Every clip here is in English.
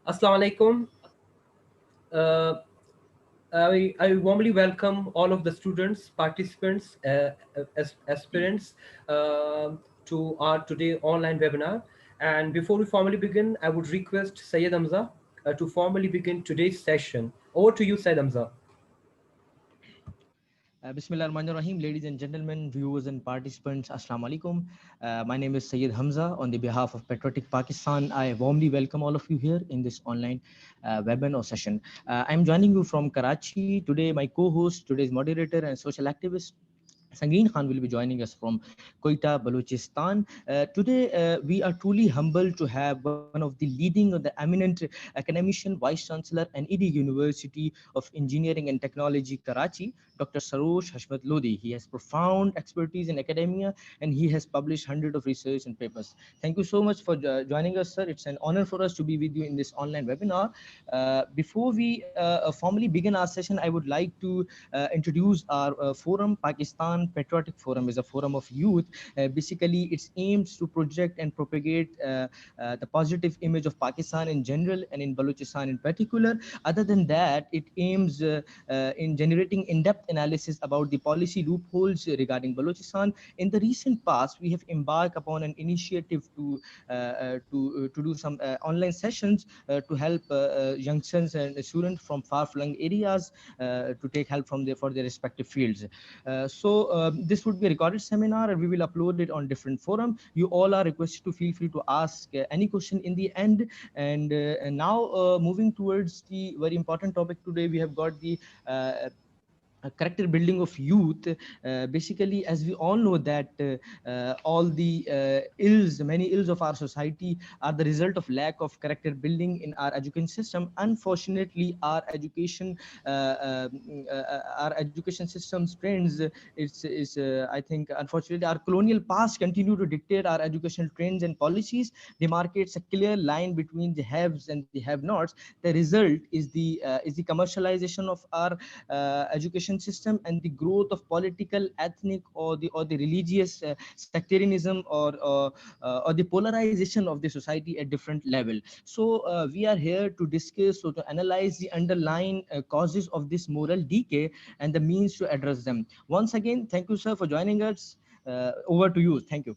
Assalamu alaikum. Uh, I warmly welcome all of the students, participants, aspirants uh, to our today online webinar. And before we formally begin, I would request Sayyid Hamza to formally begin today's session. Over to you, Sayyid Hamza. Bismillahirrahmanirrahim, ladies and gentlemen, viewers and participants, Assalamu alaikum. My name is Sayyid Hamza. On the behalf of Patriotic Pakistan, I warmly welcome all of you here in this online webinar session. I'm joining you from Karachi. Today, my co-host, today's moderator and social activist, Sangreen Khan will be joining us from Quetta, Balochistan. Today, we are truly humbled to have one of the leading or the eminent academician, Vice Chancellor, and ED University of Engineering and Technology, Karachi, Dr. Sarosh Hashmat Lodi. He has profound expertise in academia and he has published hundreds of research and papers. Thank you so much for joining us, sir. It's an honor for us to be with you in this online webinar. Before we formally begin our session, I would like to introduce our forum. Pakistan Patriotic Forum is a forum of youth. Basically, its aims to project and propagate the positive image of Pakistan in general and in Balochistan in particular. Other than that, it aims in generating in-depth analysis about the policy loopholes regarding Balochistan. In the recent past, we have embarked upon an initiative to do some online sessions to help youngsters and students from far-flung areas to take help from for their respective fields. This would be a recorded seminar and we will upload it on different forum. You all are requested to feel free to ask any question in the end. And now moving towards the very important topic today, we have got the character building of youth. Basically, as we all know that all the many ills of our society are the result of lack of character building in our education system. Unfortunately, our education system's trends, I think, unfortunately, our colonial past continue to dictate our educational trends and policies, demarcates a clear line between the haves and the have-nots. The result is the commercialization of our education system and the growth of political, ethnic, or the religious sectarianism or the polarization of the society at different level. So we are here to discuss or to analyze the underlying causes of this moral decay and the means to address them. Once again, thank you, sir, for joining us. Over to you. Thank you.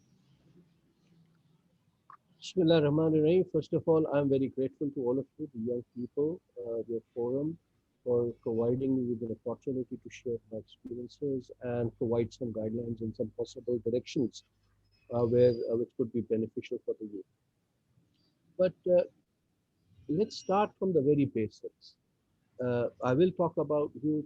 Bismillah Rahman Rahim. First of all, I'm very grateful to all of you, the young people, your forum, for providing me with an opportunity to share my experiences and provide some guidelines and some possible directions which could be beneficial for the youth. But let's start from the very basics. I will talk about youth.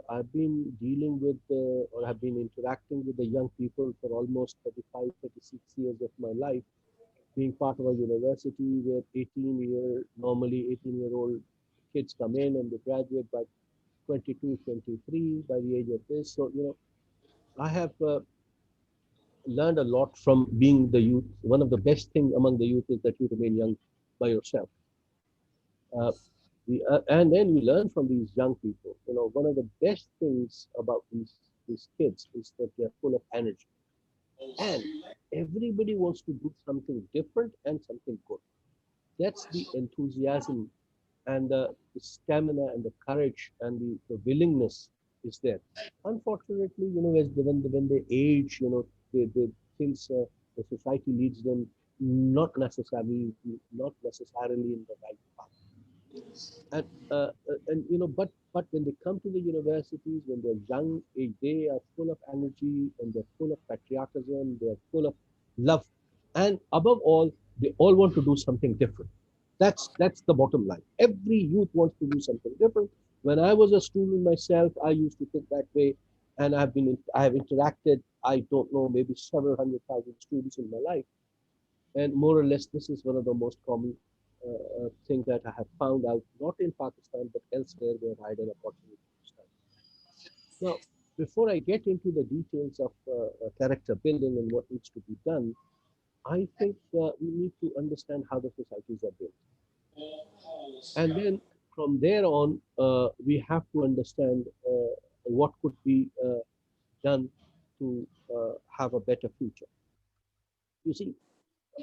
I've been dealing with or have been interacting with the young people for almost 35, 36 years of my life, being part of a university where normally 18-year-old kids come in and they graduate by 22, 23 by the age of this. So, I have learned a lot from being the youth. One of the best things among the youth is that you remain young by yourself. Uh, and then we learn from these young people. One of the best things about these kids is that they're full of energy. And everybody wants to do something different and something good. That's the enthusiasm and the stamina and the courage and the willingness is there. Unfortunately, when they age, they things the society leads them not necessarily in the right path. And when they come to the universities, when they're young, they are full of energy and they're full of patriotism, they're full of love, and above all, they all want to do something different. That's the bottom line. Every youth wants to do something different. When I was a student myself, I used to think that way, and I have interacted. I don't know, maybe several hundred thousand students in my life, and more or less, this is one of the most common thing that I have found out, not in Pakistan, but elsewhere where I had an opportunity to study. Now, before I get into the details of character building and what needs to be done, I think we need to understand how the societies are built. And then from there on, we have to understand what could be done to have a better future. You see,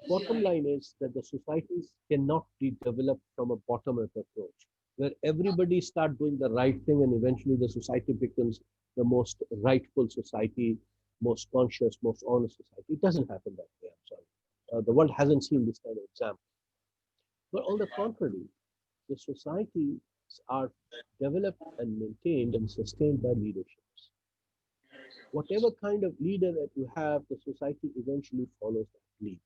Bottom line is that the societies cannot be developed from a bottom-up approach, where everybody start doing the right thing and eventually the society becomes the most rightful society, most conscious, most honest society. It doesn't happen that way, I'm sorry. The world hasn't seen this kind of example. But on the contrary, the societies are developed and maintained and sustained by leaderships. Whatever kind of leader that you have, the society eventually follows that lead.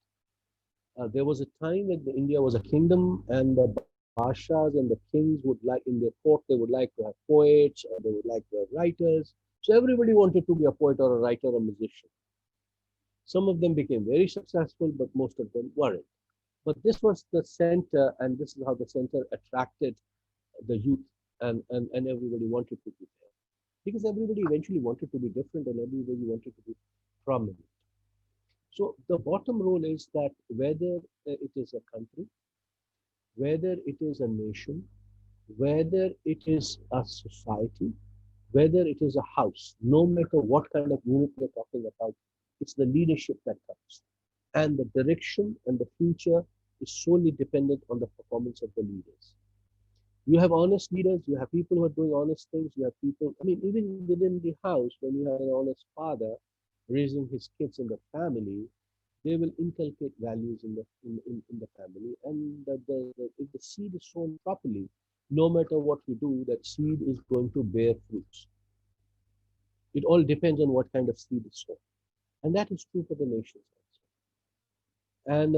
There was a time when India was a kingdom, and the bashas and the kings would like in their court, they would like to have poets or they would like to have writers. So everybody wanted to be a poet or a writer or a musician. Some of them became very successful, but most of them weren't. But this was the center, and this is how the center attracted the youth, and everybody wanted to be there. Because everybody eventually wanted to be different and everybody wanted to be prominent. So the bottom role is that whether it is a country, whether it is a nation, whether it is a society, whether it is a house, no matter what kind of unit we're talking about, it's the leadership that counts. And the direction and the future is solely dependent on the performance of the leaders. You have honest leaders, you have people who are doing honest things, you have people, I mean, even within the house, when you have an honest father raising his kids in the family, they will inculcate values in the family. And if the seed is sown properly, no matter what you do, that seed is going to bear fruits. It all depends on what kind of seed is sown. And that is true for the nations also. And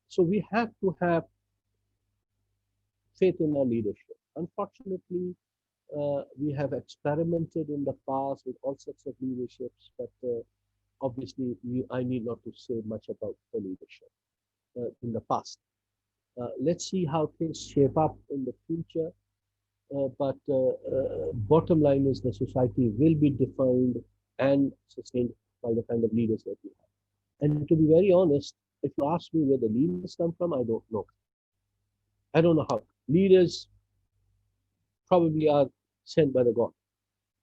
so we have to have faith in our leadership. Unfortunately, we have experimented in the past with all sorts of leaderships, but obviously I need not to say much about the leadership in the past. Let's see how things shape up in the future. But bottom line is the society will be defined and sustained by the kind of leaders that we have. And to be very honest, if you ask me where the leaders come from, I don't know. I don't know how. Leaders probably are sent by the God.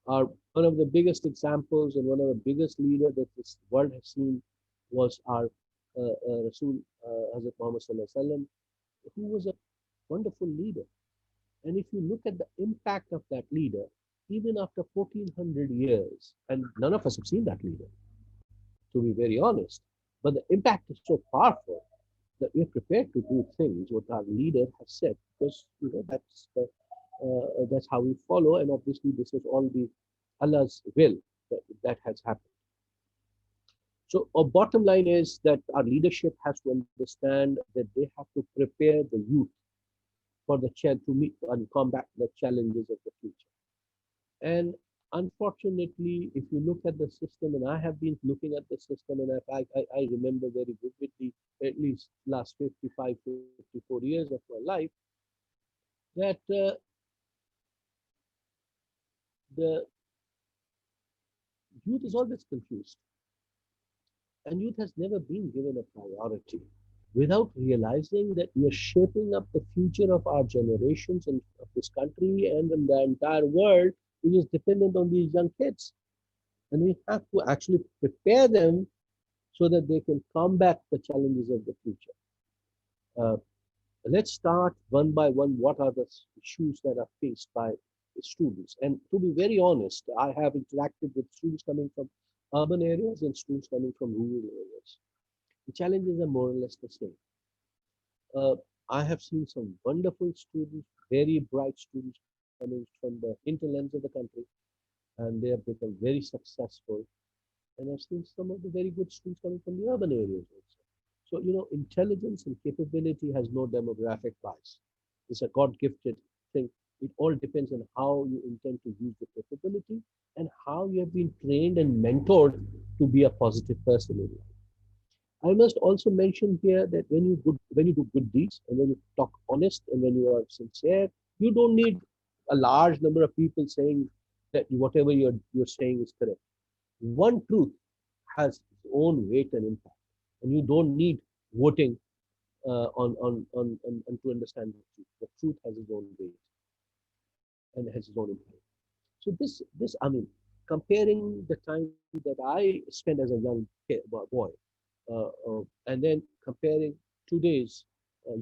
Our one of the biggest examples and one of the biggest leaders that this world has seen was our Rasul Hazrat Muhammad Sallallahu Alaihi Wasallam, who was a wonderful leader. And if you look at the impact of that leader, even after 1400 years, and none of us have seen that leader, to be very honest, but the impact is so powerful that we are prepared to do things what our leader has said, because that's how we follow, and obviously this is all the Allah's will that has happened. So our bottom line is that our leadership has to understand that they have to prepare the youth for the chance to meet and combat the challenges of the future. And unfortunately, if you look at the system, and I have been looking at the system, and I remember very vividly, at least last 55, 54 years of my life, that the youth is always confused. And youth has never been given a priority without realizing that we are shaping up the future of our generations and of this country and in the entire world, which is dependent on these young kids. And we have to actually prepare them so that they can combat the challenges of the future. Uh, let's start one by one. What are the issues that are faced by students? And to be very honest, I have interacted with students coming from urban areas and students coming from rural areas. The challenges are more or less the same. Uh, I have seen some wonderful students, very bright students coming from the hinterlands of the country, and they have become very successful. And I've seen some of the very good students coming from the urban areas also. So, intelligence and capability has no demographic bias. It's a God-gifted thing. It all depends on how you intend to use the capability and how you have been trained and mentored to be a positive person in life. I must also mention here that when you do good deeds and when you talk honest and when you are sincere, you don't need a large number of people saying that whatever you're saying is correct. One truth has its own weight and impact, and you don't need voting on to understand the truth. The truth has its own weight and has its own impact. So this I mean, comparing the time that I spent as a young boy, and then comparing today's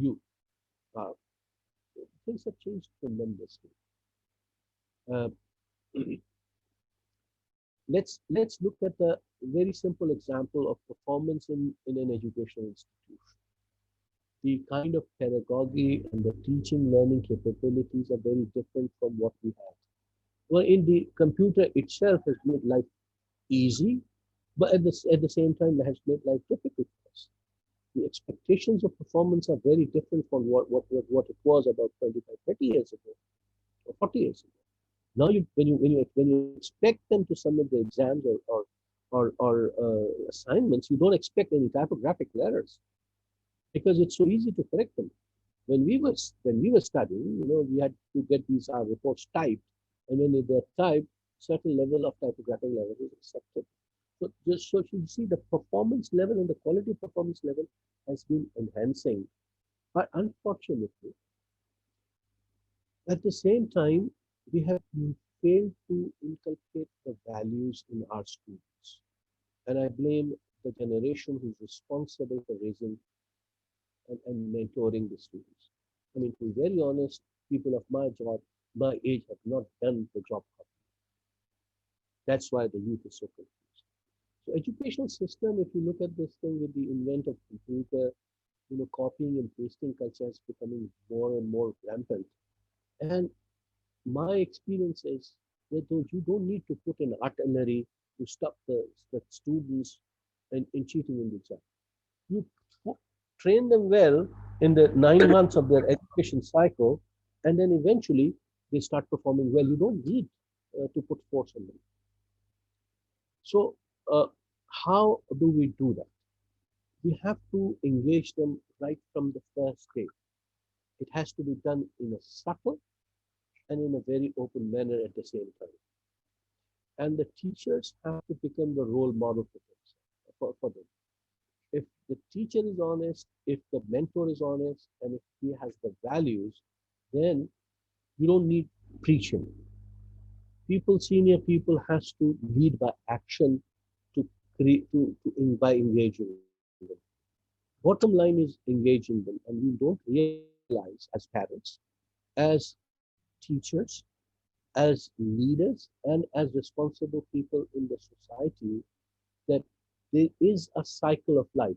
youth, uh, things have changed tremendously. Uh, let's look at a very simple example of performance in an educational institution. The kind of pedagogy and the teaching learning capabilities are very different from what we had. Well, in the computer itself has made life easy, but at the same time has made life difficult for us. The expectations of performance are very different from what it was about 25, 30 years ago or 40 years ago. Now, when you expect them to submit the exams or assignments, you don't expect any typographical errors because it's so easy to correct them. When we were studying, we had to get these our reports typed, and when they're typed, certain level of typographical error is accepted. So you see the performance level and the quality performance level has been enhancing, but unfortunately, at the same time, we have failed to inculcate the values in our students. And I blame the generation who's responsible for raising and mentoring the students. I mean, to be very honest, people of my age have not done the job properly. That's why the youth is so confused. So educational system, if you look at this thing with the invent of computer, copying and pasting culture is becoming more and more rampant. And my experience is that you don't need to put an artillery to stop the students in cheating in the exam. You train them well in the 9 months of their education cycle, and then eventually they start performing well. You don't need to put force on them. So, how do we do that? We have to engage them right from the first day. It has to be done in a subtle and in a very open manner at the same time. And the teachers have to become the role model for them. If the teacher is honest, if the mentor is honest, and if he has the values, then you don't need preaching. Senior people has to lead by action to create by engaging them. Bottom line is engaging them, and we don't realize as parents, as teachers, as leaders, and as responsible people in the society that there is a cycle of life.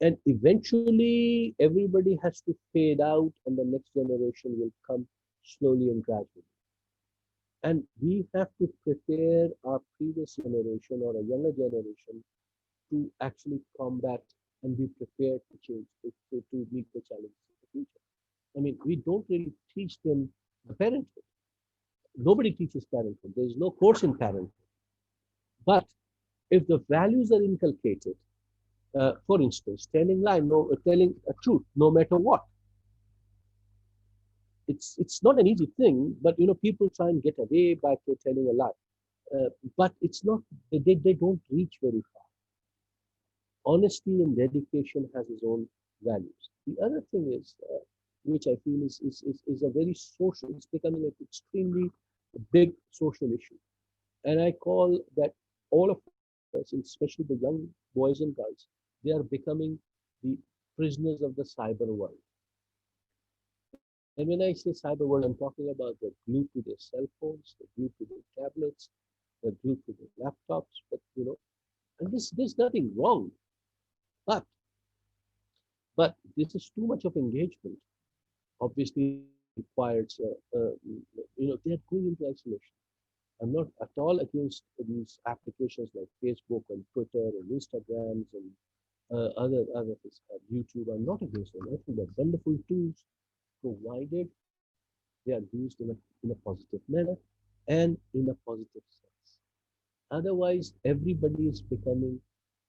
And eventually, everybody has to fade out, and the next generation will come slowly and gradually. And we have to prepare our previous generation or a younger generation to actually combat and be prepared to change, to meet the challenges of the future. I mean, we don't really teach them the parenthood. Nobody teaches parenthood. There is no course in parenthood. But if the values are inculcated, for instance, telling a truth, no matter what, it's not an easy thing. But people try and get away by telling a lie. But it's not. They don't reach very far. Honesty and dedication has its own values. The other thing is, which I feel is a very social. It's becoming an extremely big social issue, and I call that all of us, especially the young boys and girls, they are becoming the prisoners of the cyber world. And when I say cyber world, I'm talking about they're glued to their cell phones, they're glued to their tablets, they're glued to their laptops. But and there's nothing wrong, but this is too much of engagement. Obviously, requires they're going into isolation. I'm not at all against these applications like Facebook and Twitter and Instagrams and other YouTube. I'm not against them. I think they're wonderful tools, provided they are used in a positive manner and in a positive sense. Otherwise, everybody is becoming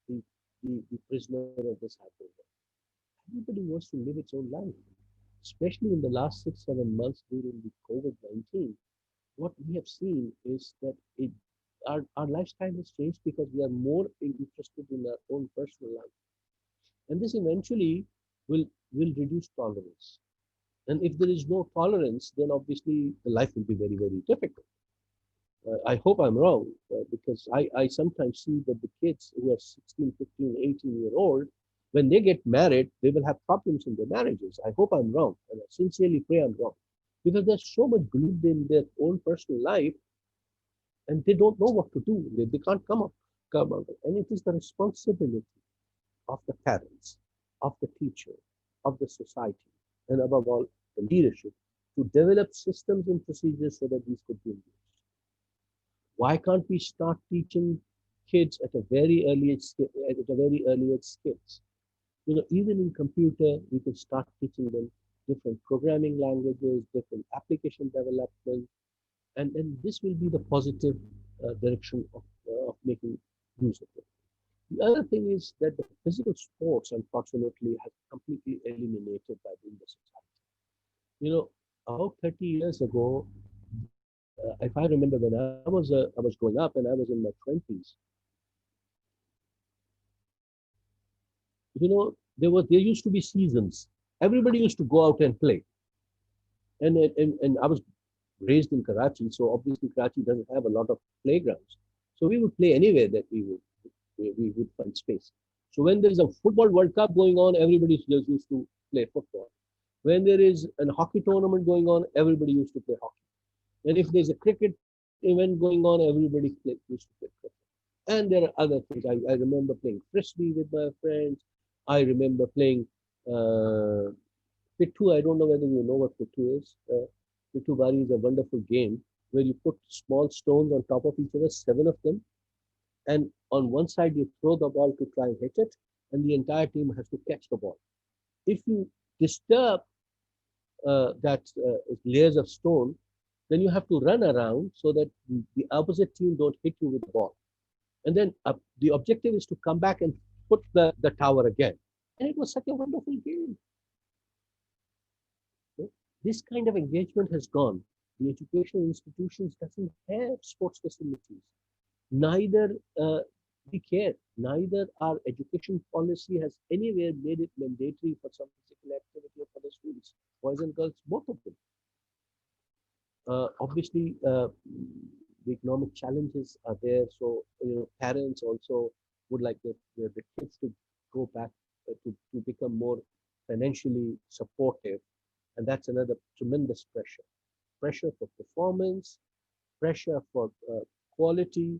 the, the prisoner of this cyber world. Everybody wants to live its own life, especially in the last 6, 7 months during the COVID-19. What we have seen is that our lifestyle has changed because we are more interested in our own personal life. And this eventually will reduce tolerance. And if there is no tolerance, then obviously the life will be very, very difficult. I hope I'm wrong, because I sometimes see that the kids who are 16, 15, 18-year-old, When they get married, they will have problems in their marriages. I hope I'm wrong, and I sincerely pray I'm wrong. Because there's so much glued in their own personal life, and they don't know what to do. They can't come out. And it is the responsibility of the parents, of the teacher, of the society, and above all, the leadership to develop systems and procedures so that these could be used. Why can't we start teaching kids at a very early age, at a very early age skills? Even in computer, we can start teaching them different programming languages, different application development, and this will be the positive direction of making use of it. The other thing is that the physical sports, unfortunately, have completely eliminated by the society. About 30 years ago, if I remember, when I was growing up and I was in my 20s, there used to be seasons. Everybody used to go out and play, and I was raised in Karachi, so obviously Karachi doesn't have a lot of playgrounds. So we would play anywhere that we would find space. So when there is a football World Cup going on, everybody just used to play football. When there is a hockey tournament going on, everybody used to play hockey. And if there's a cricket event going on, everybody used to play cricket. And there are other things. I remember playing frisbee with my friends. I remember playing uh, Pittu. I don't know whether you know what Pittu is. Pittu Bari is a wonderful game where you put small stones on top of each other, 7 of them, and on one side you throw the ball to try and hit it, and the entire team has to catch the ball. If you disturb that layers of stone, then you have to run around so that the opposite team don't hit you with the ball. And then the objective is to come back and put the tower again. And it was such a wonderful game. This kind of engagement has gone. The educational institutions doesn't have sports facilities. Neither we care. Neither our education policy has anywhere made it mandatory for some physical activity for the students, boys and girls, both of them. Obviously, the economic challenges are there. So, parents also would like the kids to go back to become more financially supportive. And that's another tremendous pressure. Pressure for performance, pressure for quality,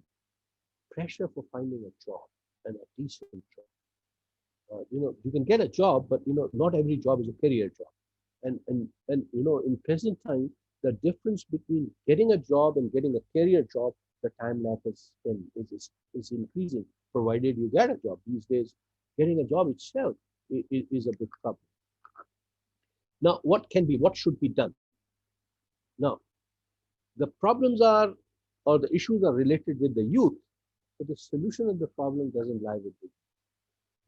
pressure for finding a job and a decent job. You can get a job, but not every job is a career job. And in present time, the difference between getting a job and getting a career job, the time lag is increasing, provided you get a job. These days, getting a job itself is a big problem. Now, what should be done? Now, the problems are, or the issues are related with the youth, but the solution of the problem doesn't lie with the youth.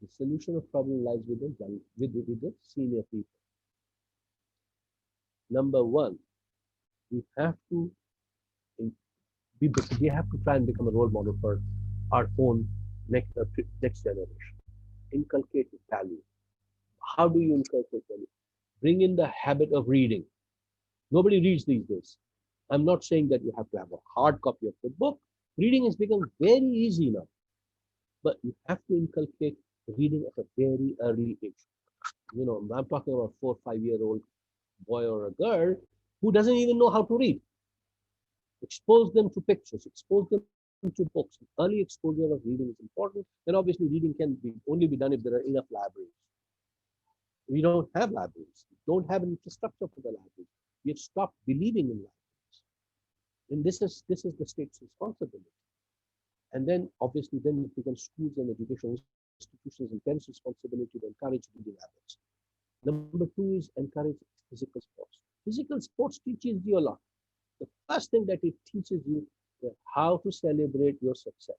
The solution of problem lies with the senior people. Number one, we have to we have to try and become a role model for our own next generation. Inculcate value. How do you inculcate value? Bring in the habit of reading. Nobody reads these days. I'm not saying that you have to have a hard copy of the book. Reading has become very easy now. But you have to inculcate reading at a very early age. I'm talking about 4 or 5 year old boy or a girl who doesn't even know how to read. Expose them to pictures, expose them to books. Early exposure of reading is important. And obviously reading can only be done if there are enough libraries. We don't have libraries. We don't have an infrastructure for the libraries. We have stopped believing in libraries. And this is the state's responsibility. And then obviously then it becomes schools and educational institutions and parents' responsibility to encourage reading habits. Number two is encourage physical sports. Physical sports teaches you a lot. The first thing that it teaches you is how to celebrate your success.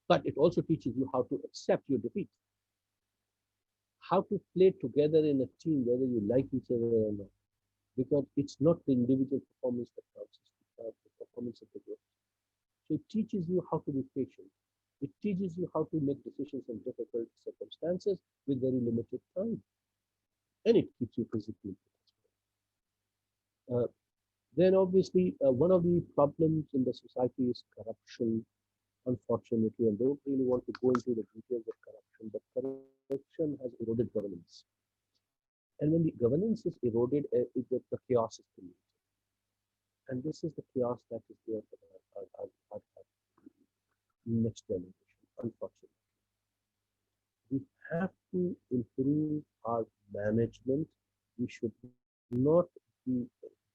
But it also teaches you how to accept your defeat. How to play together in a team, whether you like each other or not. Because it's not the individual performance that counts, it's the performance of the group. So it teaches you how to be patient. It teaches you how to make decisions in difficult circumstances with very limited time. And it keeps you physically fit. Then obviously one of the problems in the society is corruption unfortunately, and don't really want to go into the details of corruption, but corruption has eroded governance. And when the governance is eroded, the chaos is created. And this is the chaos that is there for our next generation, unfortunately. We have to improve our management. We should not be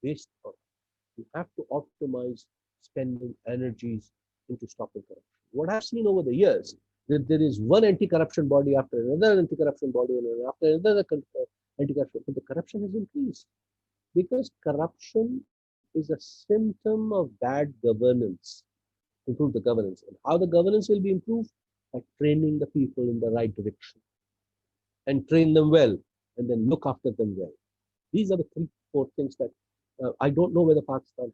waste of. We have to optimize spending energies into stopping corruption. What I've seen over the years, that there is one anti-corruption body after another anti-corruption body and after another anti-corruption, but the corruption has increased because corruption is a symptom of bad governance. Improve the governance, and how the governance will be improved by training the people in the right direction and train them well, and then look after them well. These are the three, four things that I don't know whether Pakistan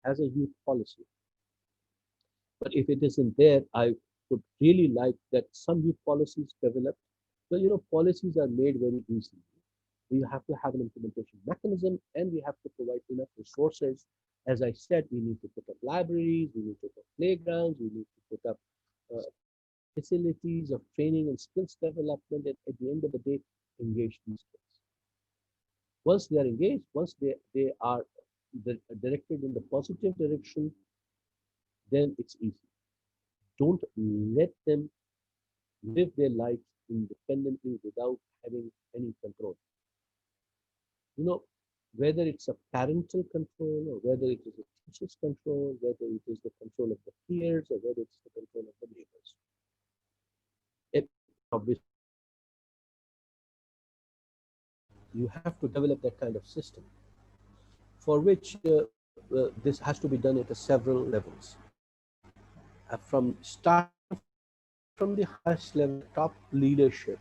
has a youth policy, but if it isn't there, I would really like that some youth policies developed. Well, policies are made very easily. We have to have an implementation mechanism, and we have to provide enough resources. As I said, we need to put up libraries, we need to put up playgrounds, we need to put up facilities of training and skills development, and at the end of the day, engage these kids. Once they are engaged, once they are directed in the positive direction, then it's easy. Don't let them live their lives independently without having any control. You know, whether it's a parental control or whether it is a teacher's control, whether it is the control of the peers or whether it's the control of the neighbors. Obviously, you have to develop that kind of system for which this has to be done at several levels. Starting from the highest level, the top leadership,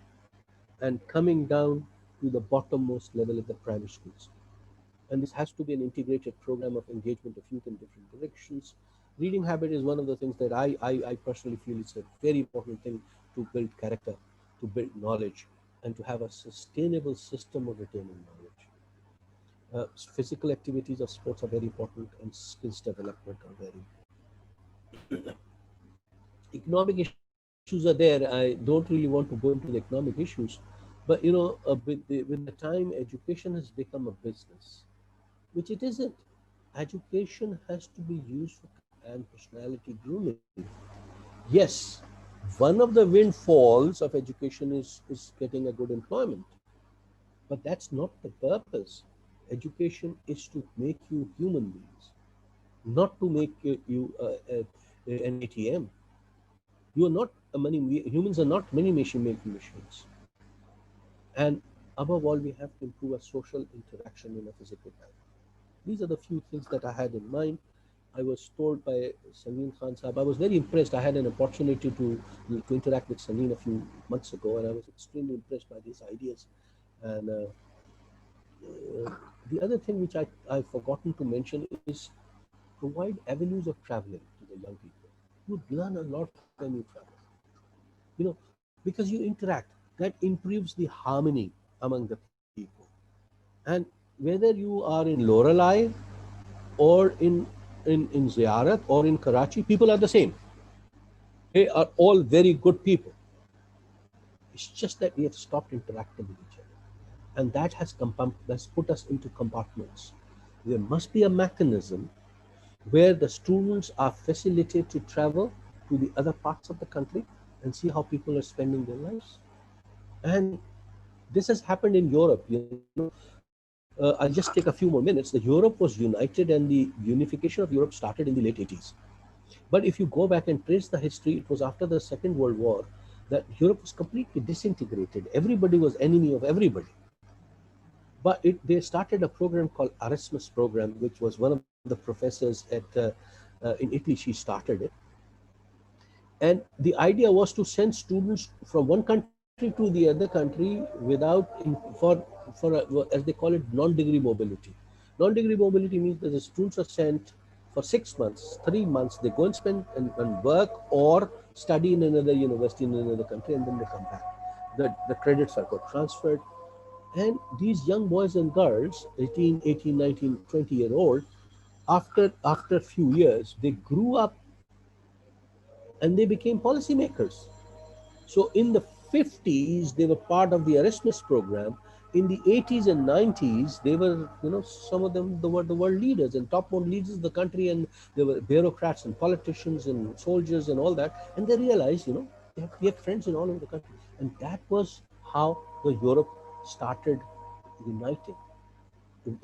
and coming down to the bottommost level at the primary schools. And this has to be an integrated program of engagement of youth in different directions. Reading habit is one of the things that I personally feel is a very important thing to build character, to build knowledge, and to have a sustainable system of retaining knowledge. Physical activities of sports are very important, and skills development are very important. Economic issues are there. I don't really want to go into the economic issues, but with the time, education has become a business, which it isn't. Education has to be used for and personality grooming. Yes, one of the windfalls of education is getting a good employment, but that's not the purpose. Education is to make you human beings, not to make an ATM. You are not a money. Humans are not money machine making machines. And above all, we have to improve our social interaction in a physical manner. These are the few things that I had in mind. I was told by Samin Khan Sahab. I was very impressed. I had an opportunity to interact with Samin a few months ago, and I was extremely impressed by these ideas. And the other thing which I've forgotten to mention is provide avenues of traveling to the young people. You learn a lot when you travel. Because you interact. That improves the harmony among the people. And whether you are in Lorelei or in Ziyarat or in Karachi, people are the same. They are all very good people. It's just that we have stopped interacting with each other. And that's put us into compartments. There must be a mechanism where the students are facilitated to travel to the other parts of the country and see how people are spending their lives. And this has happened in Europe. I'll just take a few more minutes. The Europe was united, and the unification of Europe started in the late 80s. But if you go back and trace the history, it was after the Second World War that Europe was completely disintegrated. Everybody was enemy of everybody. But they started a program called Erasmus program, which was one of the professors in Italy. She started it, and the idea was to send students from one country to the other country as they call it, non-degree mobility. Non-degree mobility means that the students are sent for 6 months, 3 months. They go and spend and work or study in another university in another country, and then they come back. The credits are got transferred. And these young boys and girls, 18, 19, 20-year-old, after a few years, they grew up and they became policymakers. So in the 50s, they were part of the Erasmus program. In the 80s and 90s, they were, some of them were the world leaders and top most leaders of the country, and they were bureaucrats and politicians and soldiers and all that. And they realized, they had friends in all over the country, and that was how the Europe started uniting.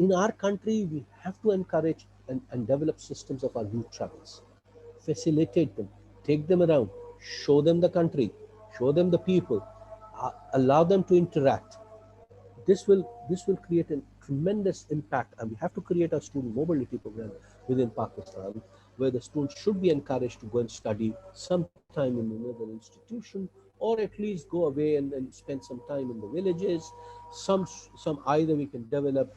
In our country, we have to encourage and develop systems of our youth travels, facilitate them, take them around, show them the country, show them the people, allow them to interact. This will create a tremendous impact, and we have to create a student mobility program within Pakistan, where the students should be encouraged to go and study sometime in another institution, or at least go away and spend some time in the villages. Some either we can develop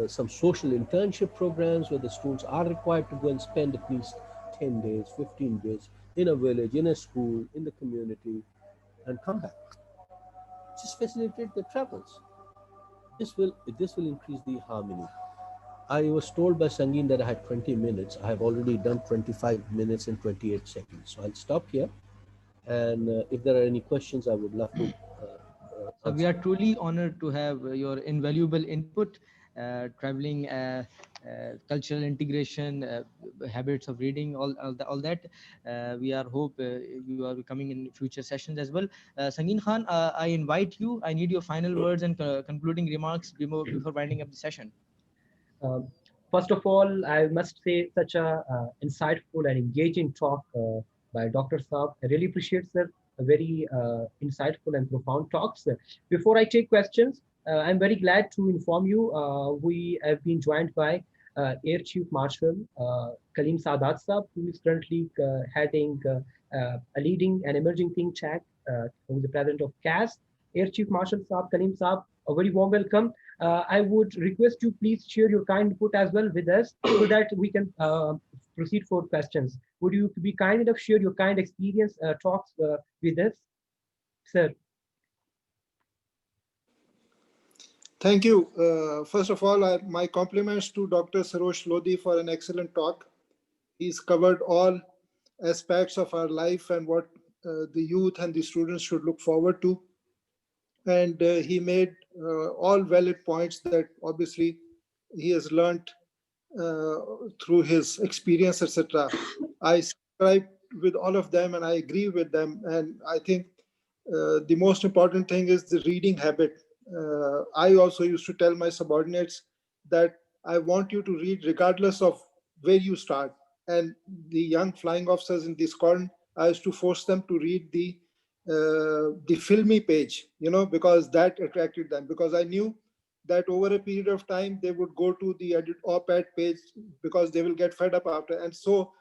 some social internship programs where the students are required to go and spend at least 10 days, 15 days in a village, in a school, in the community, and come back. Just facilitate the travels. This will increase the harmony. I was told by Sangin that I had 20 minutes. I have already done 25 minutes and 28 seconds. So I'll stop here. And if there are any questions, I would love to So we answer. are truly honored to have your invaluable input, traveling, cultural integration, habits of reading, all that. We are hope you are coming in future sessions as well. Sangin Khan, I invite you. I need your final words and concluding remarks before winding up the session. Um, First of all, I must say such a insightful and engaging talk by Dr. Saab. I really appreciate, sir, a very insightful and profound talks. Before I take questions, I'm very glad to inform you we have been joined by Air Chief Marshal Kaleem Saadat Saab, who is currently heading a leading and emerging think tank, who is the president of CAS. Air Chief Marshal Saab, Kaleem Saab, a very warm welcome. I would request you please share your kind input as well with us so that we can proceed for questions. Would you be kind enough share your kind experience talks with us, sir? Thank you. First of all, my compliments to Dr. Sarosh Lodi for an excellent talk. He's covered all aspects of our life and what the youth and the students should look forward to. And he made all valid points that obviously he has learned through his experience, etc. I subscribe with all of them and I agree with them. And I think the most important thing is the reading habit. I also used to tell my subordinates that I want you to read regardless of where you start. And the young flying officers in the squadron, I used to force them to read the filmy page, because that attracted them. Because I knew that over a period of time they would go to the op-ed page because they will get fed up after. And so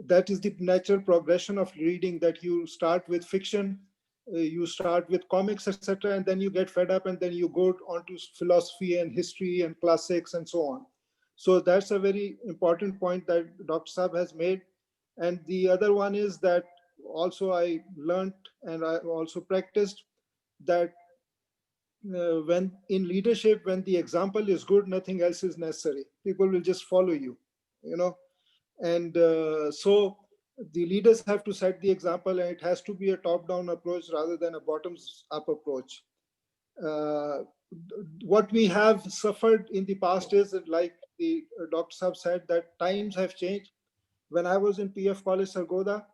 that is the natural progression of reading, that you start with fiction, you start with comics, etc., and then you get fed up, and then you go on to philosophy and history and classics and so on. So that's a very important point that Dr. Saab has made. And the other one is that also I learned and I also practiced that when in leadership, when the example is good, nothing else is necessary. People will just follow you, and so the leaders have to set the example, and it has to be a top-down approach rather than a bottoms-up approach. What we have suffered in the past is that, like the doctors have said, that times have changed. When I was in PF College Sargodha,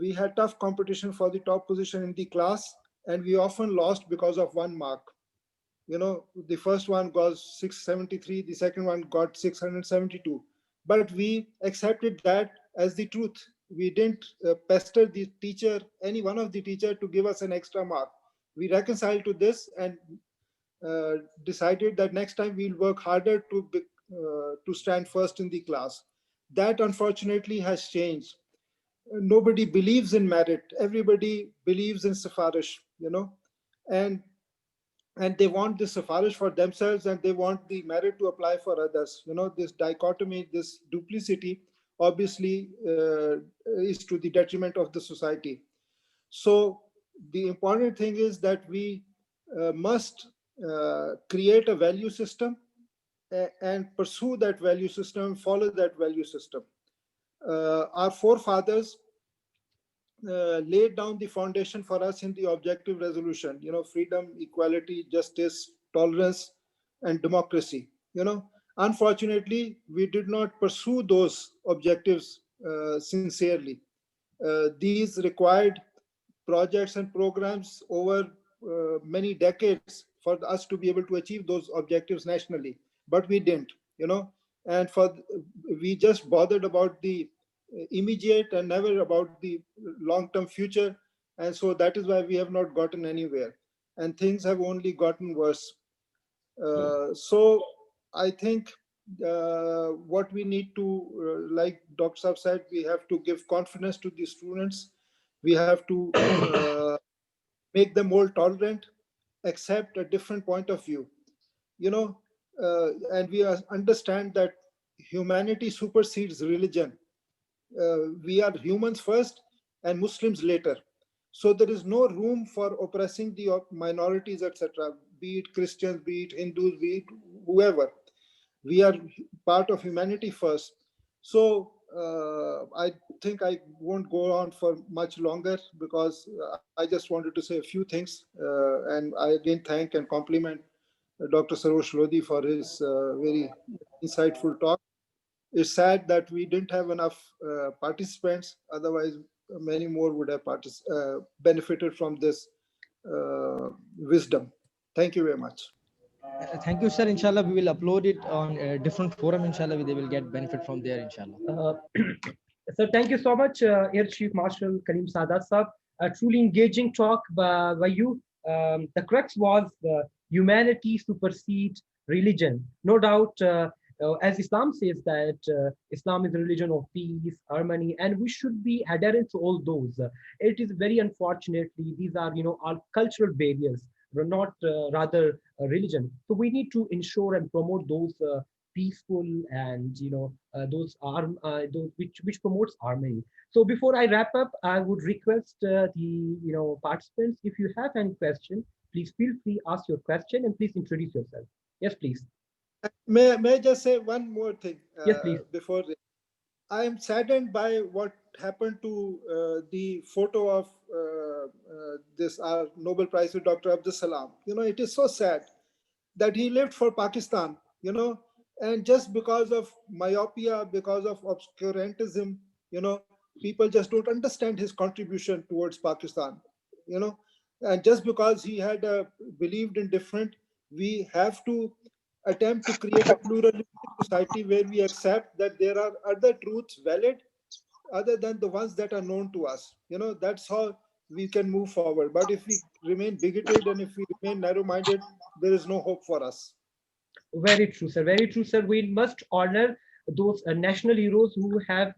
we had tough competition for the top position in the class, and we often lost because of 1 mark. The first one got 673, the second one got 672. But we accepted that as the truth. We didn't pester the teacher, any one of the teacher, to give us an extra mark. We reconciled to this and decided that next time we'll work harder to stand first in the class. That unfortunately has changed. Nobody believes in merit. Everybody believes in Safarish, and they want this Safarish for themselves, and they want the merit to apply for others. This dichotomy, this duplicity, obviously is to the detriment of the society. So the important thing is that we must create a value system and pursue that value system, follow that value system. Our forefathers laid down the foundation for us in the objective resolution, freedom, equality, justice, tolerance, and democracy. Unfortunately, we did not pursue those objectives sincerely. These required projects and programs over many decades for us to be able to achieve those objectives nationally, but we didn't, and we just bothered about the immediate and never about the long-term future, and so that is why we have not gotten anywhere, and things have only gotten worse. So I think what we need to, like Dr. Saab said, we have to give confidence to the students. We have to make them more tolerant, accept a different point of view, you know, and we understand that humanity supersedes religion. We are humans first and Muslims later. So there is no room for oppressing the minorities, etc., be it Christians, be it Hindus, be it whoever. We are part of humanity first. So I think I won't go on for much longer because I just wanted to say a few things. And I again thank and compliment Dr. Sarosh Lodi for his very insightful talk. It's sad that we didn't have enough participants. Otherwise, many more would have benefited from this wisdom. Thank you very much. Thank you, sir. Inshallah, we will upload it on a different forum. Inshallah, they will get benefit from there. Inshallah. So thank you so much, Air Chief Marshal Kaleem Saadat Sahab. A truly engaging talk by you. The crux was humanity supersedes religion. No doubt, as Islam says that Islam is a religion of peace, harmony, and we should be adherent to all those. It is very unfortunately these are all cultural barriers, not rather a religion. So we need to ensure and promote those peaceful and those which promotes harmony. So before I wrap up, I would request the participants, if you have any question, please feel free ask your question and please introduce yourself. Yes, please. May I just say one more thing Yes, please. before? I am saddened by what happened to the photo of this our Nobel Prize with Dr. Abdul Salam. It is so sad that he lived for Pakistan, and just because of myopia, because of obscurantism, people just don't understand his contribution towards Pakistan, and just because he had believed in different, we have to attempt to create a pluralistic society where we accept that there are other truths valid other than the ones that are known to us. That's how we can move forward. But if we remain bigoted and if we remain narrow-minded, there is no hope for us. Very true, sir. Very true, sir. We must honor those national heroes who have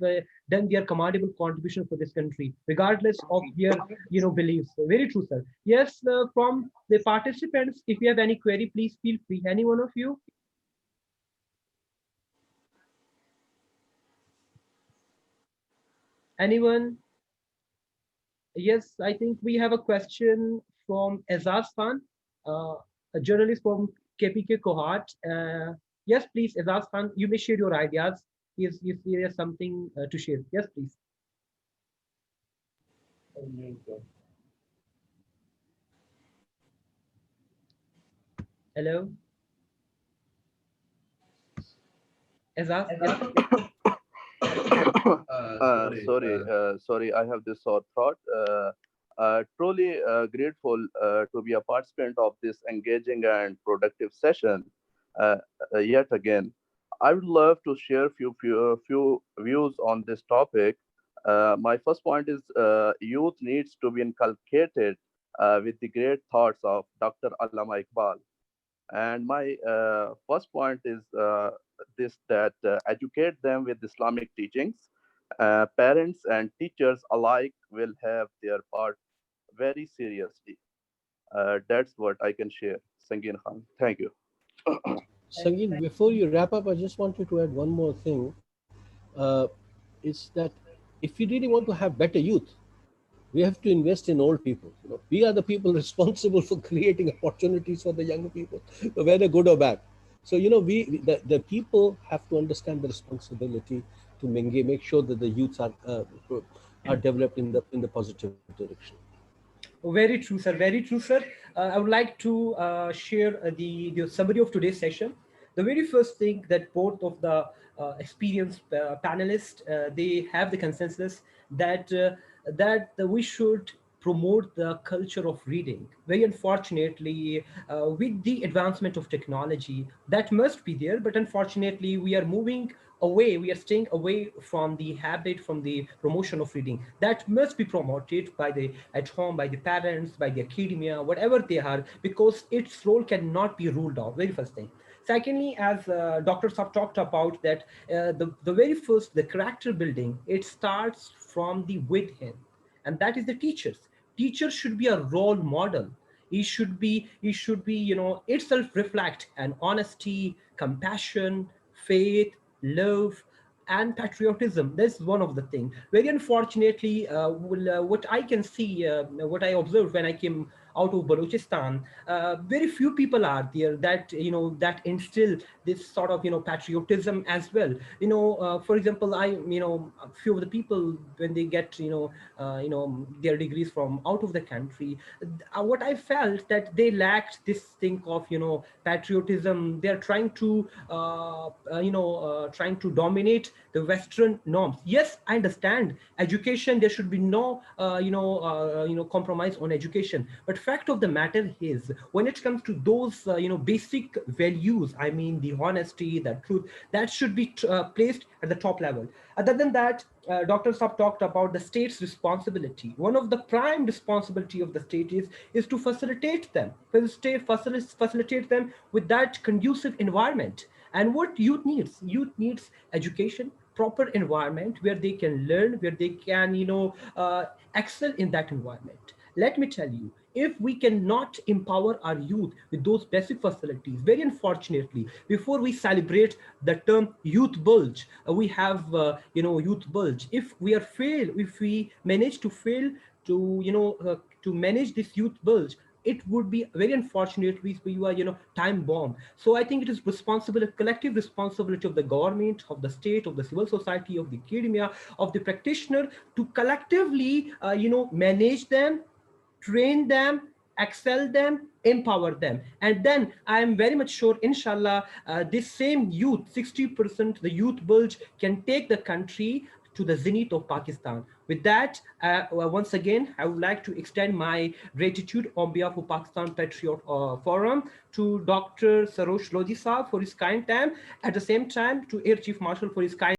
done their commendable contribution for this country, regardless of their beliefs. Very true, sir. Yes, from the participants, if you have any query, please feel free. Any one of you? Anyone? Yes, I think we have a question from Azaz Khan, a journalist from KPK cohort. Yes, please, Azaz Khan, you may share your ideas. Yes, he has something to share. Yes, please. Hello? Azaz, yes. Sorry, I have this sore throat. Truly grateful to be a participant of this engaging and productive session. Yet again, I would love to share few views on this topic. My first point is youth needs to be inculcated with the great thoughts of Dr. Allama Iqbal. And my first point is this, that educate them with Islamic teachings. Parents and teachers alike will have their part very seriously. That's what I can share. Sangin Khan, thank you. Sangeet, before you wrap up, I just wanted to add one more thing. Is that if we really want to have better youth, we have to invest in old people. We are the people responsible for creating opportunities for the young people, whether good or bad. So the people have to understand the responsibility to make sure that the youths are are developed in the positive direction. Very true, sir. Very true, sir. I would like to share the summary of today's session. The very first thing that both of the experienced panelists they have the consensus that we should promote the culture of reading. Very unfortunately, with the advancement of technology, that must be there. But unfortunately, we are moving away, we are staying away from the habit, from the promotion of reading. That must be promoted by the at home, by the parents, by the academia, whatever they are, because its role cannot be ruled out. Very first thing. Secondly, as doctors have talked about that, the very first, the character building, it starts from the within, and that is the teachers. Teachers should be a role model. He should be itself reflect an honesty, compassion, faith, love, and patriotism. That's one of the things. Very unfortunately, what I can see, what I observed when I came out of Balochistan, very few people are there that that instill this sort of patriotism as well. For example, a few of the people when they get their degrees from out of the country, what I felt that they lacked this thing of patriotism. They're trying to trying to dominate the Western norms. Yes, I understand education. There should be no compromise on education. But fact of the matter is, when it comes to those basic values, I mean the honesty, the truth, that should be placed at the top level. Other than that, Dr. Saab talked about the state's responsibility. One of the prime responsibility of the state is to facilitate them. The state facilitate them with that conducive environment. And what youth needs education, proper environment where they can learn, where they can excel in that environment. Let me tell you, if we cannot empower our youth with those basic facilities, very unfortunately, before we celebrate the term youth bulge, we have youth bulge. If we manage to fail to manage this youth bulge, it would be very unfortunate if we were time bomb. So I think it is responsible, collective responsibility of the government, of the state, of the civil society, of the academia, of the practitioner, to collectively manage them, train them, excel them, empower them. And then I am very much sure, inshallah, this same youth, 60%, the youth bulge can take the country to the zenith of Pakistan. With that, once again, I would like to extend my gratitude on behalf of Pakistan Patriot Forum to Dr. Sarosh Lodi Saab for his kind time, at the same time to Air Chief Marshal for his kind